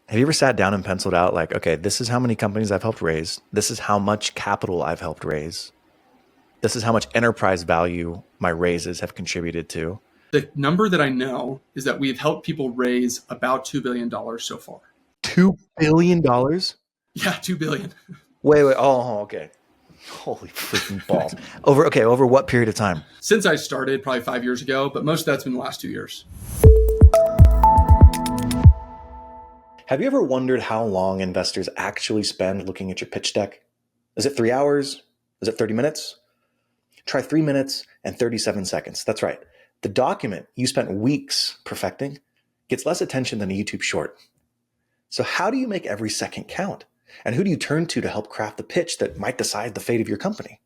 Have you ever sat down and penciled out like, okay, this is how many companies I've helped raise. This is how much capital I've helped raise. This is how much enterprise value my raises have contributed to. The number that I know is that we've helped people raise about $2 billion so far. $2 billion? Yeah, $2 billion. Wait. Oh, okay. Holy freaking balls. Over what period of time? Since I started, probably 5 years ago, but most of that's been the last 2 years. Have you ever wondered how long investors actually spend looking at your pitch deck? Is it 3 hours? Is it 30 minutes? Try 3 minutes and 37 seconds. That's right. The document you spent weeks perfecting gets less attention than a YouTube short. So how do you make every second count? And who do you turn to help craft the pitch that might decide the fate of your company?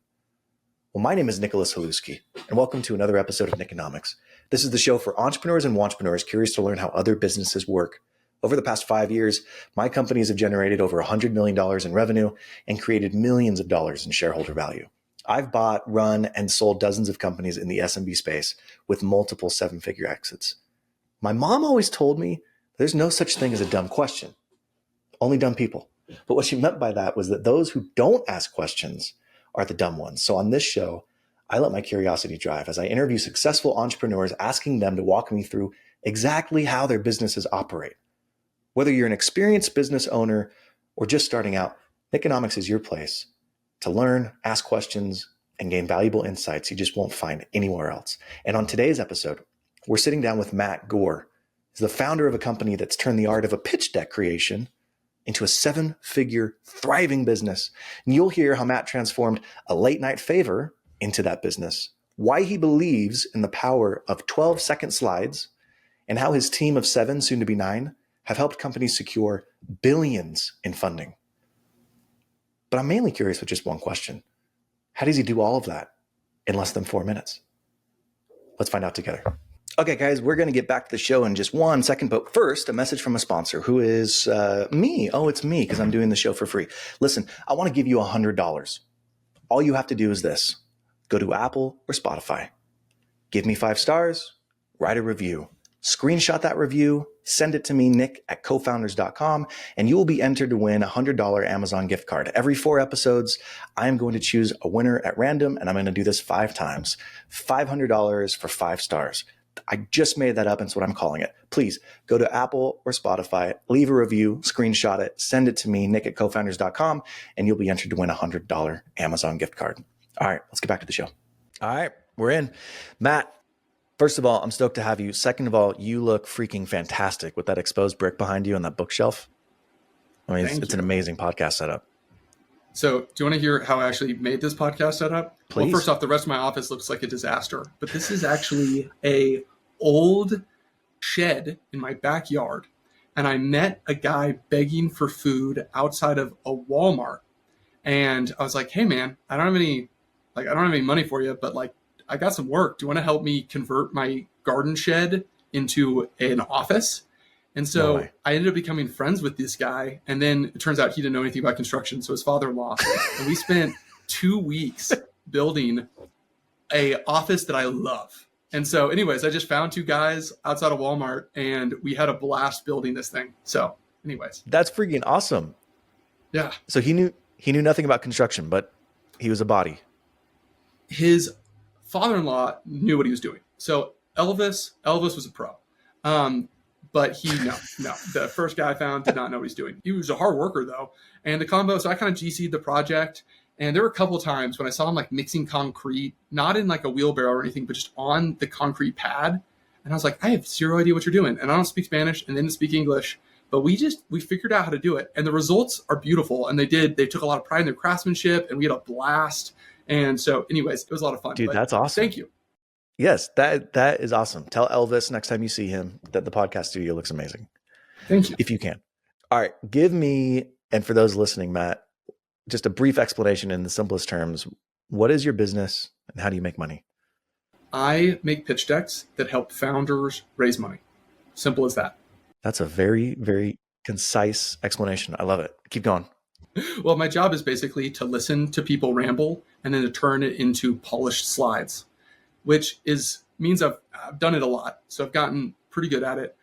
Well, my name is Nicholas Haluski, and welcome to another episode of Nickonomics. This is the show for entrepreneurs and wantrepreneurs curious to learn how other businesses work. Over the past 5 years, my companies have generated over $100 million in revenue and created millions of dollars in shareholder value. I've bought, run, and sold dozens of companies in the SMB space with multiple seven-figure exits. My mom always told me there's no such thing as a dumb question, only dumb people. But what she meant by that was that those who don't ask questions are the dumb ones. So on this show, I let my curiosity drive as I interview successful entrepreneurs, asking them to walk me through exactly how their businesses operate. Whether you're an experienced business owner or just starting out, Nickonomics is your place to learn, ask questions, and gain valuable insights you just won't find anywhere else. And on today's episode, we're sitting down with Matt Gore. He's the founder of a company that's turned the art of a pitch deck creation into a seven-figure thriving business. And you'll hear how Matt transformed a late-night favor into that business, why he believes in the power of 12-second slides, and how his team of 7, soon to be 9, have helped companies secure billions in funding. But I'm mainly curious with just one question. How does he do all of that in less than 4 minutes? Let's find out together. Okay, guys, we're going to get back to the show in just 1 second. But first, a message from a sponsor who is me. Oh, it's me because I'm doing the show for free. Listen, I want to give you $100. All you have to do is this. Go to Apple or Spotify. Give me 5 stars. Write a review. Screenshot that review, send it to me, nick@cofounders.com, and you will be entered to win a $100 Amazon gift card. Every 4 episodes, I am going to choose a winner at random, and I'm going to do this 5 times. $500 for 5 stars. I just made that up, and it's what I'm calling it. Please go to Apple or Spotify, leave a review, screenshot it, send it to me, nick@cofounders.com, and you'll be entered to win a $100 Amazon gift card. All right, let's get back to the show. All right, we're in. Matt, first of all, I'm stoked to have you. Second of all, you look freaking fantastic with that exposed brick behind you on that bookshelf. I mean, it's an amazing podcast setup. So do you want to hear how I actually made this podcast setup? Please. Well, first off, the rest of my office looks like a disaster, but this is actually a old shed in my backyard. And I met a guy begging for food outside of a Walmart. And I was like, hey man, I don't have any money for you, but I got some work. Do you want to help me convert my garden shed into an office? And so I ended up becoming friends with this guy. And then it turns out he didn't know anything about construction. So his father-in-law, and we spent 2 weeks building a office that I love. And so anyways, I just found 2 guys outside of Walmart and we had a blast building this thing. So anyways. That's freaking awesome. Yeah. So he knew nothing about construction, but he was a body. His father-in-law knew what he was doing. So Elvis was a pro. But the first guy I found did not know what he's doing. He was a hard worker though. And the combo, so I kind of GC'd the project. And there were a couple of times when I saw him mixing concrete, not in a wheelbarrow or anything, but just on the concrete pad. And I was like, I have zero idea what you're doing. And I don't speak Spanish and didn't speak English, but we figured out how to do it. And the results are beautiful. And they took a lot of pride in their craftsmanship and we had a blast. And so anyways, it was a lot of fun. Dude, that's awesome. Thank you. Yes, that is awesome. Tell Elvis next time you see him that the podcast studio looks amazing. Thank you. If you can. All right, give me, and for those listening, Matt, just a brief explanation in the simplest terms. What is your business and how do you make money? I make pitch decks that help founders raise money. Simple as that. That's a very, very concise explanation. I love it. Keep going. Well, my job is basically to listen to people ramble and then to turn it into polished slides, which means I've done it a lot. So I've gotten pretty good at it.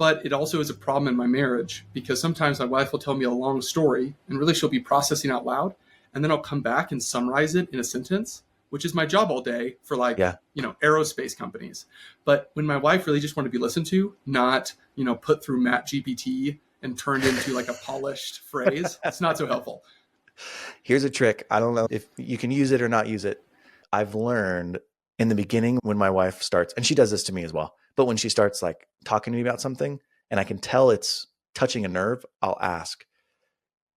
But it also is a problem in my marriage because sometimes my wife will tell me a long story and really she'll be processing out loud. And then I'll come back and summarize it in a sentence, which is my job all day for Yeah. aerospace companies. But when my wife really just wanted to be listened to, not, put through Matt GPT and turned into like a polished phrase, it's not so helpful. Here's a trick. I don't know if you can use it or not use it. I've learned in the beginning when my wife starts, and she does this to me as well, but when she starts like talking to me about something and I can tell it's touching a nerve, I'll ask,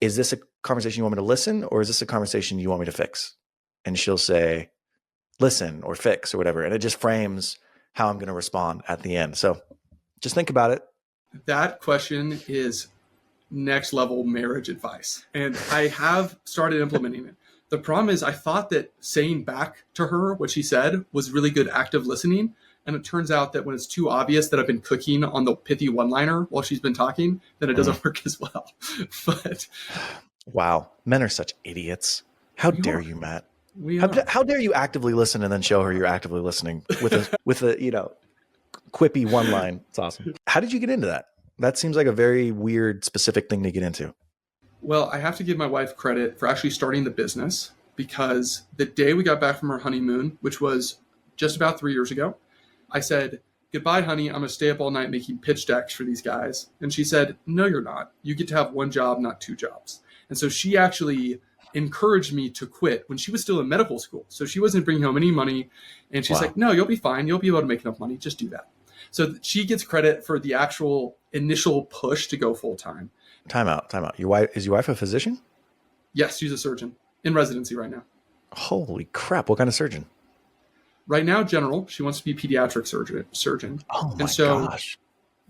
is this a conversation you want me to listen, or is this a conversation you want me to fix? And she'll say, listen or fix or whatever. And it just frames how I'm going to respond at the end. So just think about it. That question is next level marriage advice. And I have started implementing it. The problem is I thought that saying back to her what she said was really good active listening. And it turns out that when it's too obvious that I've been cooking on the pithy one-liner while she's been talking, then it doesn't work as well. But wow, men are such idiots. How dare you, Matt? How dare you actively listen and then show her you're actively listening with a quippy one line. It's awesome. How did you get into that? That seems like a very weird, specific thing to get into. Well, I have to give my wife credit for actually starting the business, because the day we got back from our honeymoon, which was just about 3 years ago, I said, goodbye, honey. I'm going to stay up all night making pitch decks for these guys. And she said, no, you're not. You get to have one job, not two jobs. And so she actually encouraged me to quit when she was still in medical school. So she wasn't bringing home any money. And she's like, no, you'll be fine. You'll be able to make enough money. Just do that. So she gets credit for the actual initial push to go full time. Time out. Is your wife a physician? Yes, she's a surgeon in residency right now. Holy crap. What kind of surgeon? Right now, general. She wants to be a pediatric surgeon. Oh my gosh.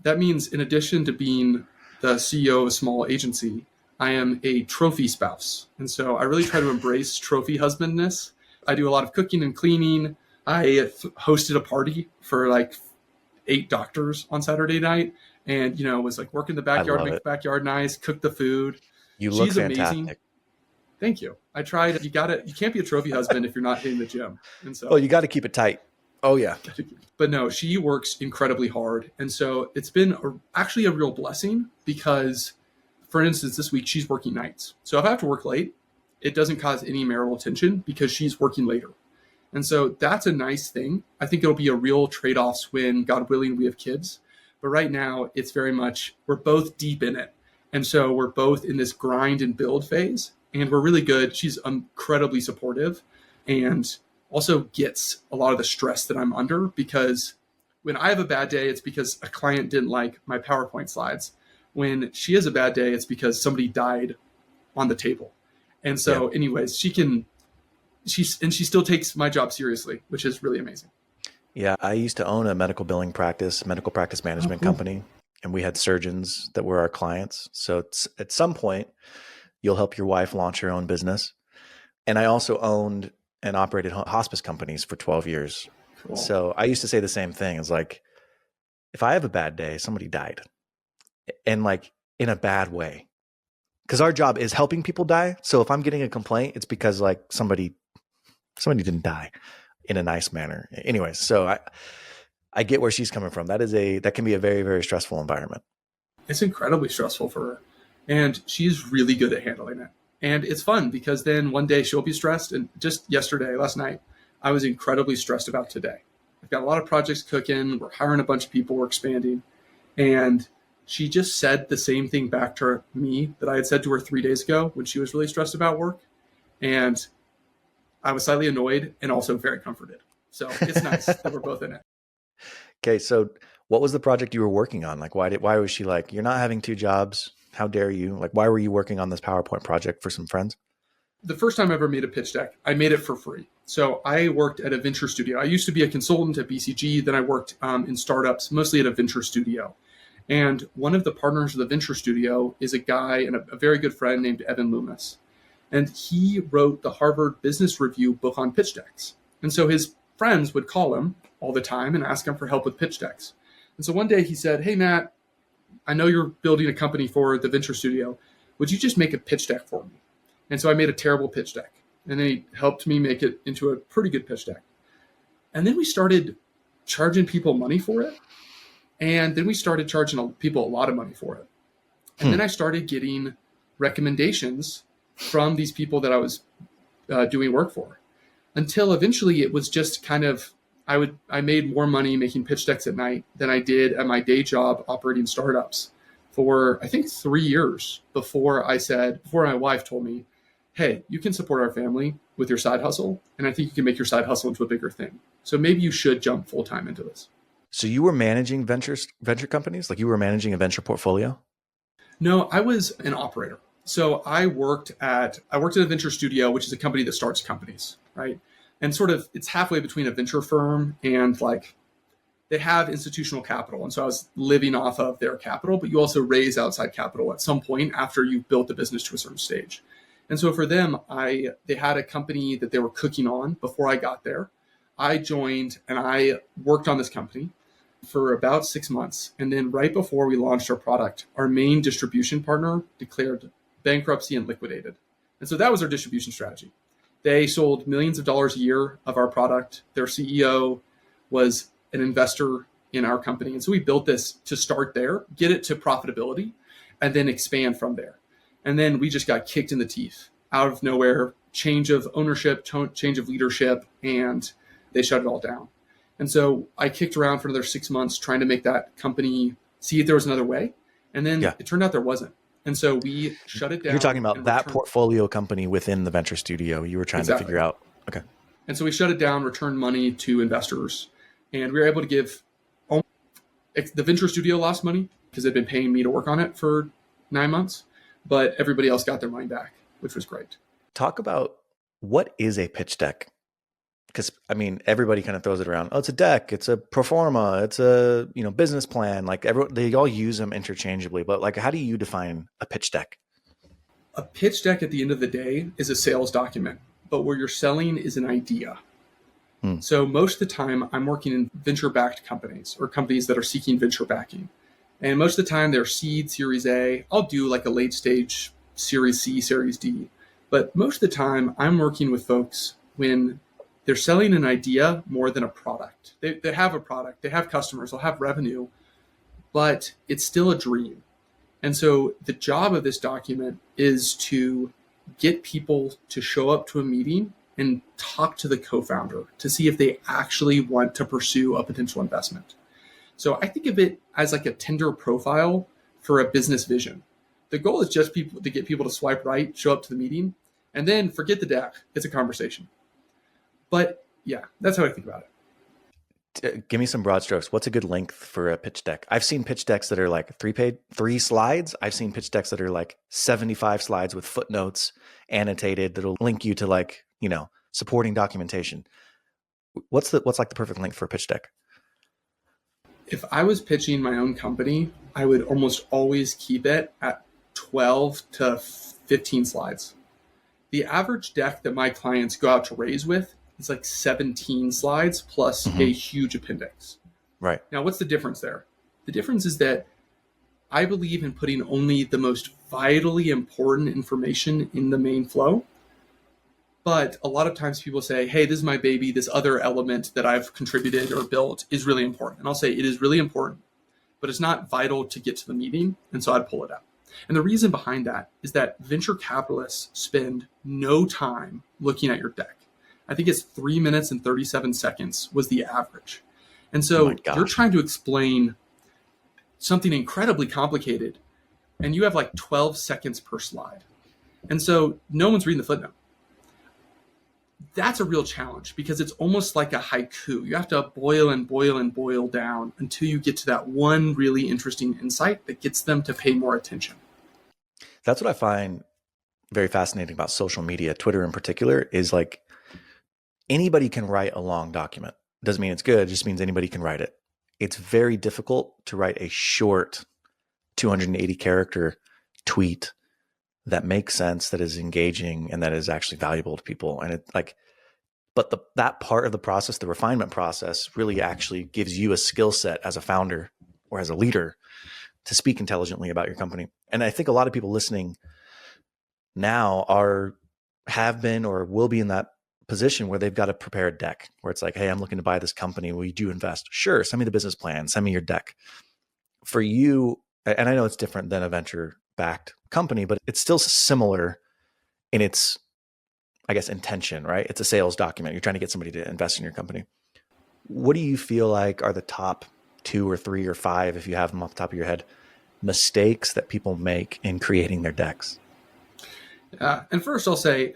That means in addition to being the CEO of a small agency, I am a trophy spouse. And so I really try to embrace trophy husbandness. I do a lot of cooking and cleaning. I hosted a party for like 8 doctors on Saturday night, and was like work in the backyard, make the backyard nice, cook the food. You look fantastic. Amazing. Thank you. I tried. You can't be a trophy husband if you're not hitting the gym. And so you got to keep it tight. Oh yeah. But no, she works incredibly hard. And so it's been actually a real blessing because, for instance, this week she's working nights. So if I have to work late, it doesn't cause any marital tension because she's working later. And so that's a nice thing. I think it'll be a real trade-offs when, God willing, we have kids. But right now, it's very much, we're both deep in it. And so we're both in this grind and build phase. And we're really good. She's incredibly supportive and also gets a lot of the stress that I'm under, because when I have a bad day, it's because a client didn't like my PowerPoint slides. When she has a bad day, it's because somebody died on the table. And so anyways, she still takes my job seriously, which is really amazing. Yeah. I used to own a medical practice management company, and we had surgeons that were our clients. So at some point you'll help your wife launch her own business. And I also owned and operated hospice companies for 12 years. Cool. So I used to say the same thing. It's like, if I have a bad day, somebody died, and like in a bad way, because our job is helping people die. So if I'm getting a complaint, it's because like somebody didn't die in a nice manner. Anyways, so I get where she's coming from. That can be a very, very stressful environment. It's incredibly stressful for her, and she's really good at handling it. And it's fun because then one day she'll be stressed. And just last night, I was incredibly stressed about today. I've got a lot of projects cooking. We're hiring a bunch of people. We're expanding. And she just said the same thing back to me that I had said to her 3 days ago when she was really stressed about work. And I was slightly annoyed and also very comforted. So it's nice that we're both in it. Okay. So what was the project you were working on? Like, why was she like, you're not having 2 jobs? How dare you? Like, why were you working on this PowerPoint project for some friends? The first time I ever made a pitch deck, I made it for free. So I worked at a venture studio. I used to be a consultant at BCG. Then I worked in startups, mostly at a venture studio. And one of the partners of the venture studio is a guy and a very good friend named Evan Loomis. And he wrote the Harvard Business Review book on pitch decks. And so his friends would call him all the time and ask him for help with pitch decks. And so one day he said, hey, Matt, I know you're building a company for the venture studio. Would you just make a pitch deck for me? And so I made a terrible pitch deck. And then he helped me make it into a pretty good pitch deck. And then we started charging people money for it. And then we started charging people a lot of money for it. And then I started getting recommendations from these people that I was doing work for, until eventually it was just kind of, I made more money making pitch decks at night than I did at my day job operating startups for, I think, 3 years before my wife told me, hey, you can support our family with your side hustle, and I think you can make your side hustle into a bigger thing. So maybe you should jump full time into this. So you were managing venture companies? Like you were managing a venture portfolio? No, I was an operator. So I worked at a venture studio, which is a company that starts companies, right? And sort of it's halfway between a venture firm and like they have institutional capital. And so I was living off of their capital, but you also raise outside capital at some point after you've built the business to a certain stage. And so for them, they had a company that they were cooking on before I got there. I joined and I worked on this company for about 6 months. And then right before we launched our product, our main distribution partner declared bankruptcy and liquidated. And so that was our distribution strategy. They sold millions of dollars a year of our product. Their CEO was an investor in our company. And so we built this to start there, get it to profitability, and then expand from there. And then we just got kicked in the teeth out of nowhere, change of ownership, change of leadership, and they shut it all down. And so I kicked around for another 6 months trying to make that company see if there was another way. And then it turned out there wasn't. And so we shut it down. You're talking about that portfolio company within the venture studio. You were trying to figure out. Okay. And so we shut it down, returned money to investors. And we were able to give the venture studio lost money because they'd been paying me to work on it for 9 months. But everybody else got their money back, which was great. Talk about what is a pitch deck? Because I mean, everybody kind of throws it around. Oh, it's a deck. It's a pro forma. It's a business plan. Like they all use them interchangeably. But like, how do you define a pitch deck? A pitch deck at the end of the day is a sales document, but where you're selling is an idea. So most of the time, I'm working in venture-backed companies or companies that are seeking venture backing, and most of the time they're seed, Series A. I'll do like a late stage Series C, Series D, but most of the time I'm working with folks when they're selling an idea more than a product. They have a product, they have customers, they'll have revenue, but it's still a dream. And so the job of this document is to get people to show up to a meeting and talk to the co-founder to see if they actually want to pursue a potential investment. So I think of it as like a Tinder profile for a business vision. The goal is just to get people to swipe right, show up to the meeting, and then forget the deck. It's a conversation. But yeah, that's how I think about it. Give me some broad strokes. What's a good length for a pitch deck? I've seen pitch decks that are like 3 slides. I've seen pitch decks that are like 75 slides with footnotes annotated that'll link you to like, supporting documentation. What's like the perfect length for a pitch deck? If I was pitching my own company, I would almost always keep it at 12 to 15 slides. The average deck that my clients go out to raise with is like 17 slides plus a huge appendix. Right. Now, what's the difference there? The difference is that I believe in putting only the most vitally important information in the main flow. But a lot of times people say, hey, this is my baby. This other element that I've contributed or built is really important. And I'll say it is really important, but it's not vital to get to the meeting. And so I'd pull it out. And the reason behind that is that venture capitalists spend no time looking at your deck. I think it's 3 minutes and 37 seconds was the average. And so you're trying to explain something incredibly complicated and you have like 12 seconds per slide. And so no one's reading the footnote. That's a real challenge because it's almost like a haiku. You have to boil and boil and boil down until you get to that one really interesting insight that gets them to pay more attention. That's what I find very fascinating about social media, Twitter in particular, is like anybody can write a long document. Doesn't mean it's good, it just means anybody can write it. It's very difficult to write a short 280 character tweet that makes sense, that is engaging, and that is actually valuable to people. And that part of the process, the refinement process, really actually gives you a skill set as a founder or as a leader to speak intelligently about your company. And I think a lot of people listening now have been or will be in that position where they've got to prepare a deck where it's like, hey, I'm looking to buy this company. Will you do invest? Sure. Send me the business plan. Send me your deck. For you, and I know it's different than a venture backed company, but it's still similar in its, I guess, intention, right? It's a sales document. You're trying to get somebody to invest in your company. What do you feel like are the top 2 or 3 or 5, if you have them off the top of your head, mistakes that people make in creating their decks? And first I'll say,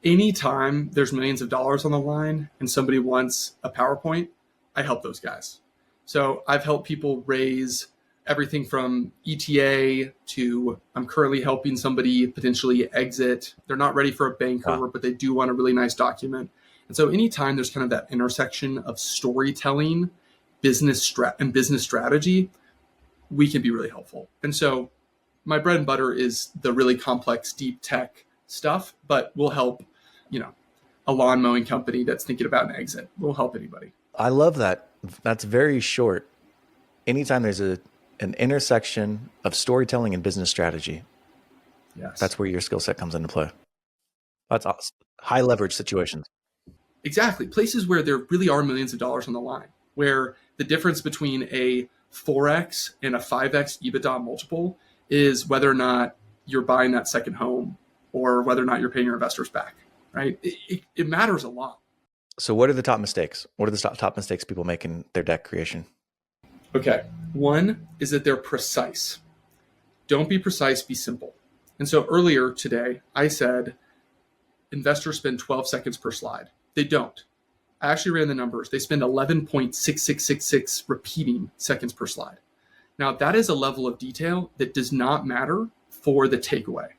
anytime there's millions of dollars on the line and somebody wants a PowerPoint, I help those guys. So I've helped people raise everything from ETA to I'm currently helping somebody potentially exit. They're not ready for a banker, Wow. but they do want a really nice document. And so anytime there's kind of that intersection of storytelling, business strategy, we can be really helpful. And so my bread and butter is the really complex, deep tech stuff, but we'll help, a lawn mowing company that's thinking about an exit. We'll help anybody. I love that. That's very short. Anytime there's an intersection of storytelling and business strategy, Yes. that's where your skill set comes into play. That's awesome. High leverage situations. Exactly. Places where there really are millions of dollars on the line, where the difference between a 4x and a 5x EBITDA multiple is whether or not you're buying that second home or whether or not you're paying your investors back, right? It matters a lot. So what are the top mistakes? What are the top mistakes people make in their deck creation? Okay. One is that they're precise. Don't be precise, be simple. And so earlier today, I said investors spend 12 seconds per slide. They don't. I actually ran the numbers. They spend 11.6666 repeating seconds per slide. Now, that is a level of detail that does not matter for the takeaway.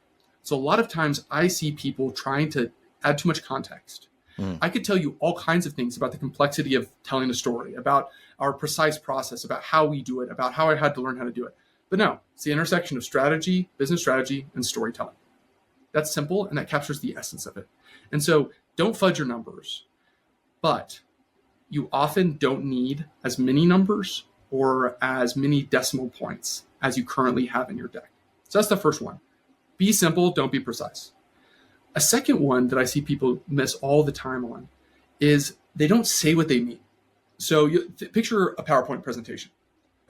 So a lot of times I see people trying to add too much context. I could tell you all kinds of things about the complexity of telling a story, about our precise process, about how we do it, about how I had to learn how to do it. But no, it's the intersection of strategy, business strategy, and storytelling. That's simple, and that captures the essence of it. And so don't fudge your numbers, but you often don't need as many numbers or as many decimal points as you currently have in your deck. So that's the first one. Be simple, don't be precise. A second one that I see people miss all the time on is they don't say what they mean. So you picture a PowerPoint presentation.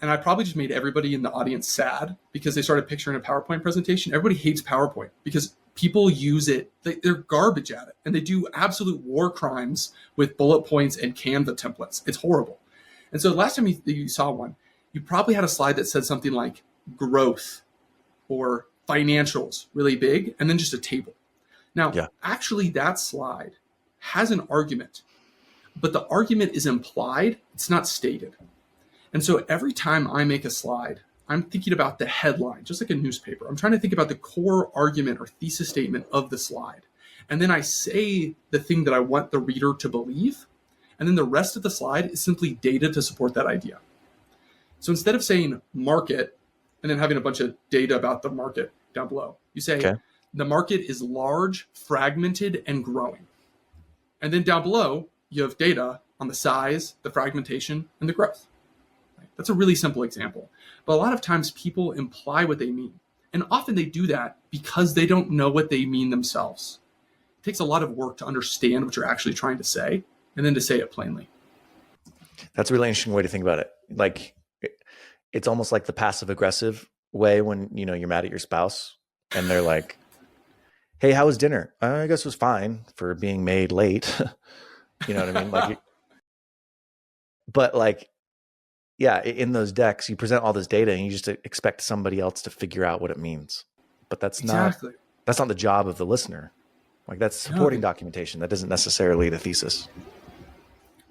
And I probably just made everybody in the audience sad because they started picturing a PowerPoint presentation. Everybody hates PowerPoint because people use it. They're garbage at it. And they do absolute war crimes with bullet points and Canva templates. It's horrible. And so the last time you saw one, you probably had a slide that said something like growth or financials really big, and then just a table. Now, actually, that slide has an argument, but the argument is implied. It's not stated. And so every time I make a slide, I'm thinking about the headline, just like a newspaper. I'm trying to think about the core argument or thesis statement of the slide. And then I say the thing that I want the reader to believe. And then the rest of the slide is simply data to support that idea. So instead of saying market and then having a bunch of data about the market down below, you say the market is large, fragmented, and growing. And then down below, you have data on the size, the fragmentation, and the growth. That's a really simple example. But a lot of times people imply what they mean. And often they do that because they don't know what they mean themselves. It takes a lot of work to understand what you're actually trying to say and then to say it plainly. That's a really interesting way to think about it. Like, it's almost like the passive aggressive way when, you're mad at your spouse and they're like, hey, how was dinner? I guess it was fine for being made late. You know what I mean? But in those decks, you present all this data and you just expect somebody else to figure out what it means. But that's not the job of the listener. Like, that's supporting documentation. That isn't necessarily the thesis.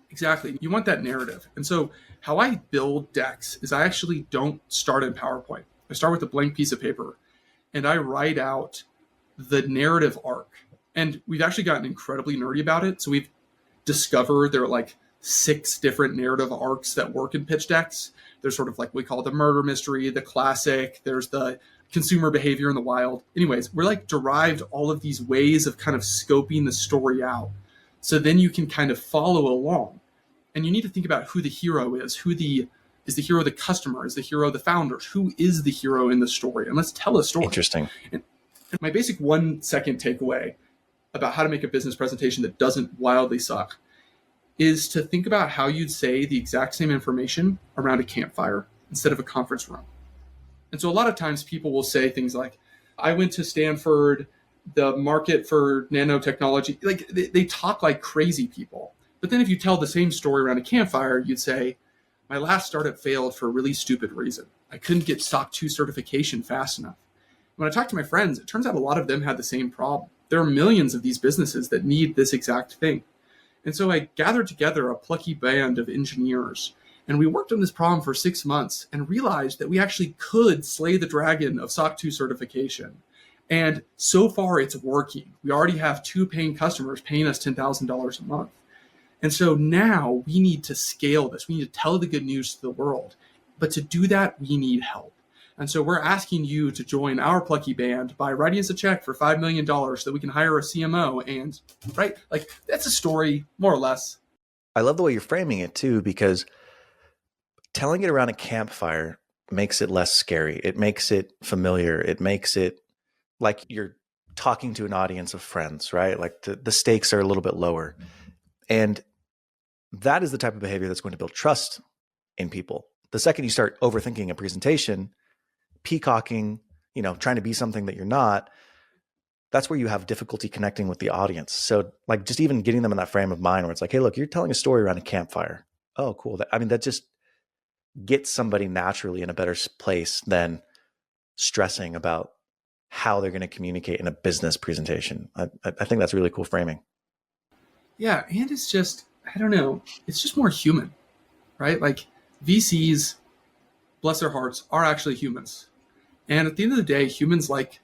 Exactly. You want that narrative. And so how I build decks is I actually don't start in PowerPoint. I start with a blank piece of paper and I write out the narrative arc. And we've actually gotten incredibly nerdy about it. So we've discovered there are like 6 different narrative arcs that work in pitch decks. There's sort of like we call the murder mystery, the classic, there's the consumer behavior in the wild. Anyways, we're like derived all of these ways of kind of scoping the story out. So then you can kind of follow along. And you need to think about who the hero is, is the hero the customer, is the hero the founders, who is the hero in the story? And let's tell a story. Interesting. And my basic 1 second takeaway about how to make a business presentation that doesn't wildly suck is to think about how you'd say the exact same information around a campfire instead of a conference room. And so a lot of times people will say things like, I went to Stanford, the market for nanotechnology, like they talk like crazy people. But then if you tell the same story around a campfire, you'd say, my last startup failed for a really stupid reason. I couldn't get SOC 2 certification fast enough. When I talk to my friends, it turns out a lot of them had the same problem. There are millions of these businesses that need this exact thing. And so I gathered together a plucky band of engineers, and we worked on this problem for 6 months and realized that we actually could slay the dragon of SOC 2 certification. And so far it's working. We already have 2 paying customers paying us $10,000 a month. And so now we need to scale this. We need to tell the good news to the world. But to do that, we need help. And so we're asking you to join our plucky band by writing us a check for $5 million so that we can hire a CMO. And right, like that's a story, more or less. I love the way you're framing it too, because telling it around a campfire makes it less scary. It makes it familiar. It makes it like you're talking to an audience of friends, right? Like the stakes are a little bit lower. And that is the type of behavior that's going to build trust in people. The second you start overthinking a presentation, peacocking, trying to be something that you're not, that's where you have difficulty connecting with the audience. So like just even getting them in that frame of mind where it's like, hey, look, you're telling a story around a campfire. Oh, cool. That just gets somebody naturally in a better place than stressing about how they're going to communicate in a business presentation. I think that's really cool framing. Yeah. And it's just, I don't know, it's just more human, right? Like VCs, bless their hearts, are actually humans. And at the end of the day, humans like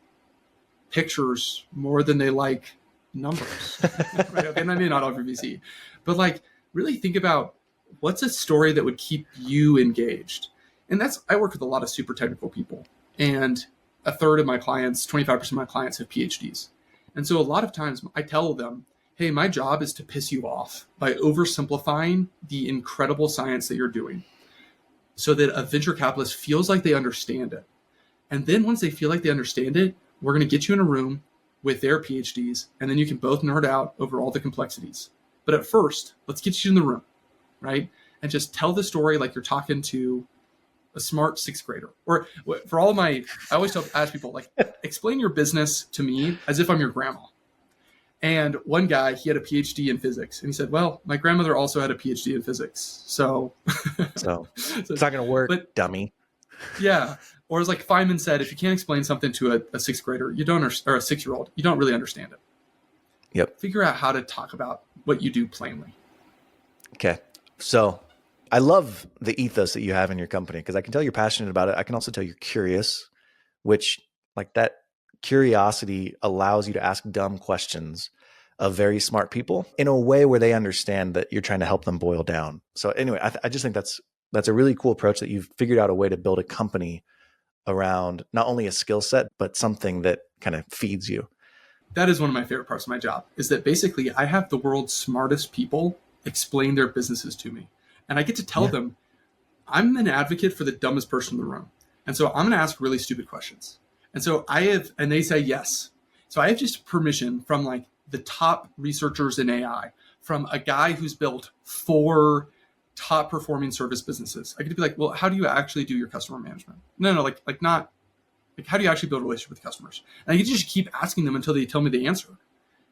pictures more than they like numbers. Right? Okay, and I may not offer VC, but like really think about what's a story that would keep you engaged. And I work with a lot of super technical people, and a third of my clients, 25% of my clients have PhDs. And so a lot of times I tell them, hey, my job is to piss you off by oversimplifying the incredible science that you're doing so that a venture capitalist feels like they understand it. And then once they feel like they understand it, we're going to get you in a room with their PhDs, and then you can both nerd out over all the complexities. But at first, let's get you in the room, right? And just tell the story like you're talking to a smart 6th grader. Or for all of I always ask people, like, explain your business to me as if I'm your grandma. And one guy, he had a PhD in physics. And he said, well, my grandmother also had a PhD in physics. So it's not going to work, but, dummy. Yeah. Or as like Feynman said, if you can't explain something to a 6th grader, or a 6-year-old, you don't really understand it. Yep. Figure out how to talk about what you do plainly. Okay. So I love the ethos that you have in your company, because I can tell you're passionate about it. I can also tell you're curious, which like that curiosity allows you to ask dumb questions of very smart people in a way where they understand that you're trying to help them boil down. So anyway, I just think that's a really cool approach, that you've figured out a way to build a company around not only a skill set, but something that kind of feeds you. That is one of my favorite parts of my job, is that basically I have the world's smartest people explain their businesses to me. And I get to tell them, I'm an advocate for the dumbest person in the room. And so I'm going to ask really stupid questions. And so and they say yes. So I have just permission from like the top researchers in AI, from a guy who's built 4 top performing service businesses. I could be like, well, how do you actually do your customer management? No, like not like, how do you actually build a relationship with customers? And I can just keep asking them until they tell me the answer.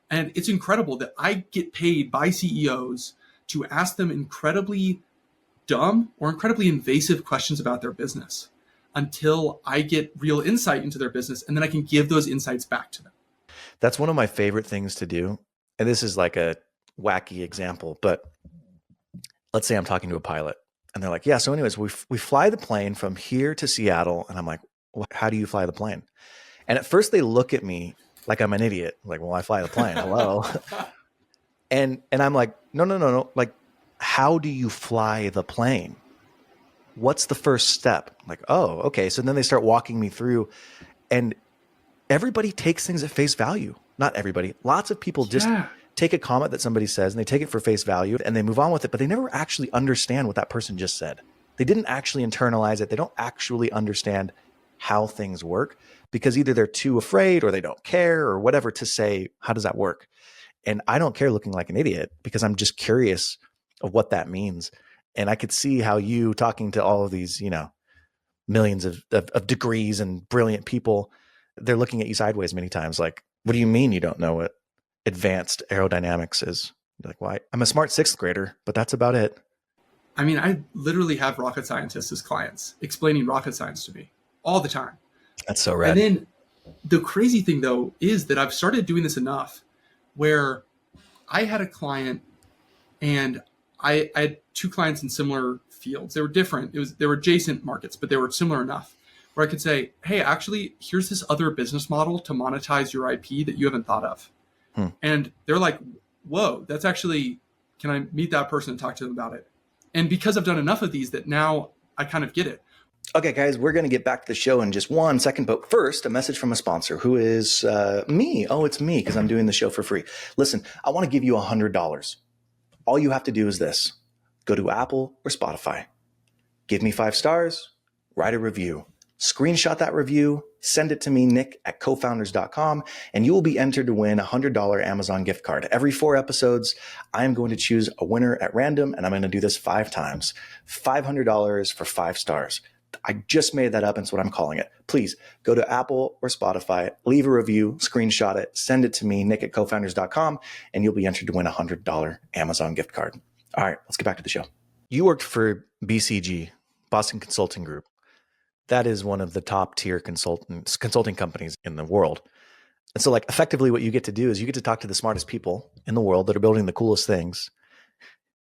And it's incredible that I get paid by CEOs to ask them incredibly dumb or incredibly invasive questions about their business until I get real insight into their business, and then I can give those insights back to them. That's one of my favorite things to do. And this is like a wacky example, but let's say I'm talking to a pilot and they're like, yeah, so anyways, we fly the plane from here to Seattle. And I'm like, well, how do you fly the plane? And at first they look at me like I'm an idiot. Like, well, I fly the plane. Hello. And I'm like, no. Like, how do you fly the plane? What's the first step? I'm like, oh, okay. So then they start walking me through, and everybody takes things at face value. Not everybody. Lots of people just take a comment that somebody says and they take it for face value and they move on with it, but they never actually understand what that person just said. They didn't actually internalize it. They don't actually understand how things work. because either they're too afraid or they don't care or whatever to say, how does that work? And I don't care looking like an idiot because I'm just curious of what that means. And I could see how you talking to all of these, millions of degrees and brilliant people, they're looking at you sideways many times. Like, what do you mean you don't know what advanced aerodynamics is? You're like, why? I'm a smart sixth grader, but that's about it. I mean, I literally have rocket scientists as clients explaining rocket science to me all the time. That's so And rad. then the crazy thing, though, is that I've started doing this enough where I had a client and I had two clients in similar fields. They were different. They were adjacent markets, but they were similar enough where I could say, hey, actually, here's this other business model to monetize your IP that you haven't thought of. And they're like, whoa, that's actually, can I meet that person and talk to them about it? And because I've done enough of these that now I kind of get it. Okay, guys, we're going to get back to the show in just 1 second. But first, a message from a sponsor who is me. Oh, it's me because I'm doing the show for free. Listen, I want to give you $100. All you have to do is this. Go to Apple or Spotify. Give me 5 stars. Write a review. Screenshot that review. Send it to me, nick@cofounders.com, and you will be entered to win a $100 Amazon gift card. Every 4 episodes, I am going to choose a winner at random, and I'm going to do this 5 times. $500 for 5 stars. I just made that up, and it's what I'm calling it. Please go to Apple or Spotify, leave a review, screenshot it, send it to me, nick@cofounders.com, and you'll be entered to win a $100 Amazon gift card. All right, let's get back to the show. You worked for BCG, Boston Consulting Group. That is one of the top tier consulting companies in the world. And so, like, effectively what you get to do is you get to talk to the smartest people in the world that are building the coolest things.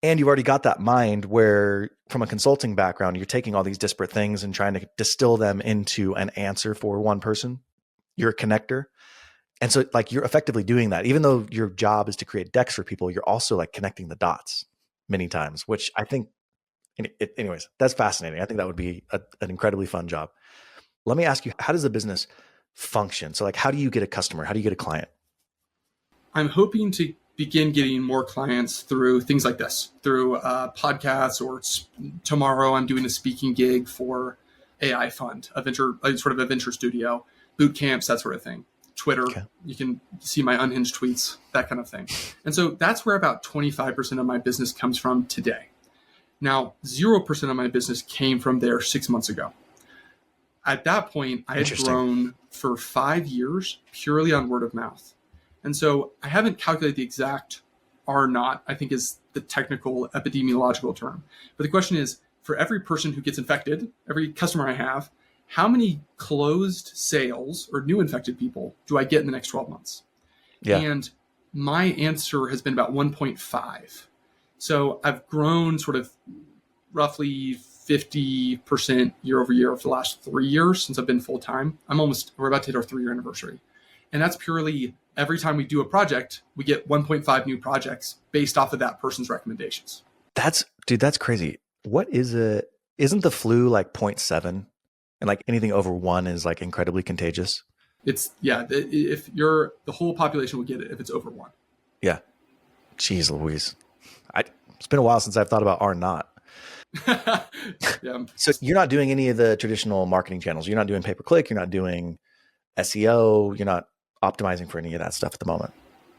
And you've already got that mind where, from a consulting background, you're taking all these disparate things and trying to distill them into an answer for one person. You're a connector. And so, like, you're effectively doing that. Even though your job is to create decks for people, you're also like connecting the dots many times, which I think, anyways, that's fascinating. I think that would be an incredibly fun job. Let me ask you, how does the business function? So, like, how do you get a customer? How do you get a client? I'm hoping to begin getting more clients through things like this, through podcasts, or tomorrow I'm doing a speaking gig for AI Fund, a venture studio, boot camps, that sort of thing. Twitter, okay. You can see my unhinged tweets, that kind of thing. And so that's where about 25% of my business comes from today. Now, 0% of my business came from there 6 months ago. At that point, I had grown for 5 years purely on word of mouth. And so I haven't calculated the exact R naught, I think is the technical epidemiological term. But the question is, for every person who gets infected, every customer I have, how many closed sales or new infected people do I get in the next 12 months? Yeah. And my answer has been about 1.5. So I've grown sort of roughly 50% year over year over the last 3 years since I've been full time. We're about to hit our 3-year anniversary. And that's purely every time we do a project, we get 1.5 new projects based off of that person's recommendations. That's crazy. What is it? Isn't the flu like 0.7? And like anything over 1 is like incredibly contagious? If the whole population will get it if it's over 1. Yeah. Jeez Louise. It's been a while since I've thought about R naught. Yeah. So you're not doing any of the traditional marketing channels. You're not doing pay-per-click. You're not doing SEO. You're not optimizing for any of that stuff at the moment.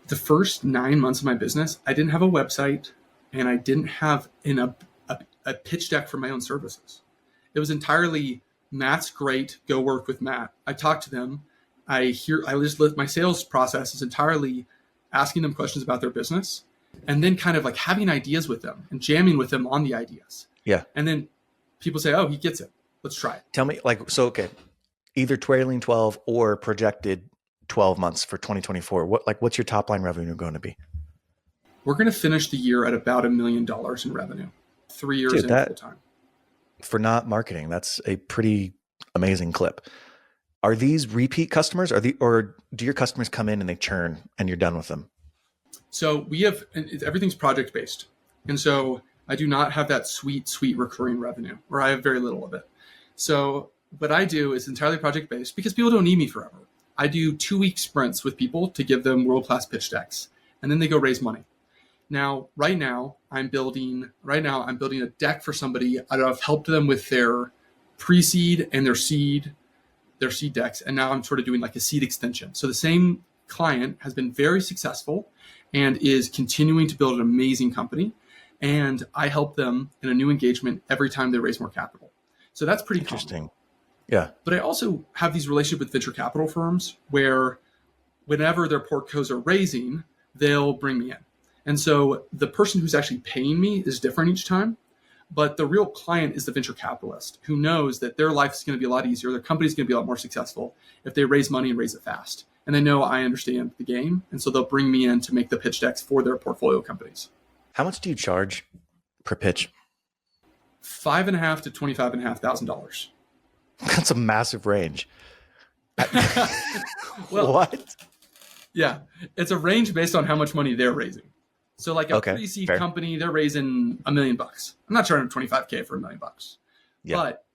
The first 9 months of my business, I didn't have a website and I didn't have a pitch deck for my own services. It was entirely, Matt's great, go work with Matt. I talk to them. My sales process is entirely asking them questions about their business and then kind of like having ideas with them and jamming with them on the ideas. Yeah. And then people say, oh, he gets it. Let's try it. Tell me, okay, either trailing 12 or projected 12 months for 2024. What's your top line revenue going to be? We're going to finish the year at about $1 million in revenue. 3 years in full time. For not marketing, that's a pretty amazing clip. Are these repeat customers? Or do your customers come in and they churn and you're done with them? So everything's project based. And so I do not have that sweet recurring revenue, or I have very little of it. So what I do is entirely project based because people don't need me forever. I do 2-week sprints with people to give them world-class pitch decks, and then they go raise money. Right now I'm building a deck for somebody. I've helped them with their pre-seed and their seed their seed decks, and now I'm sort of doing like a seed extension. So the same client has been very successful and is continuing to build an amazing company, and I help them in a new engagement every time they raise more capital. So that's pretty Interesting. common. Yeah. But I also have these relationships with venture capital firms where whenever their portcos are raising, they'll bring me in. And so the person who's actually paying me is different each time. But the real client is the venture capitalist who knows that their life is going to be a lot easier. Their company is going to be a lot more successful if they raise money and raise it fast. And they know I understand the game. And so they'll bring me in to make the pitch decks for their portfolio companies. How much do you charge per pitch? $5,500 to $25,500. That's a massive range. Well, what? Yeah, it's a range based on how much money they're raising. So like a Okay, pre-seed fair. company, they're raising $1 million. I'm not charging them $25K for $1 million. Yeah. But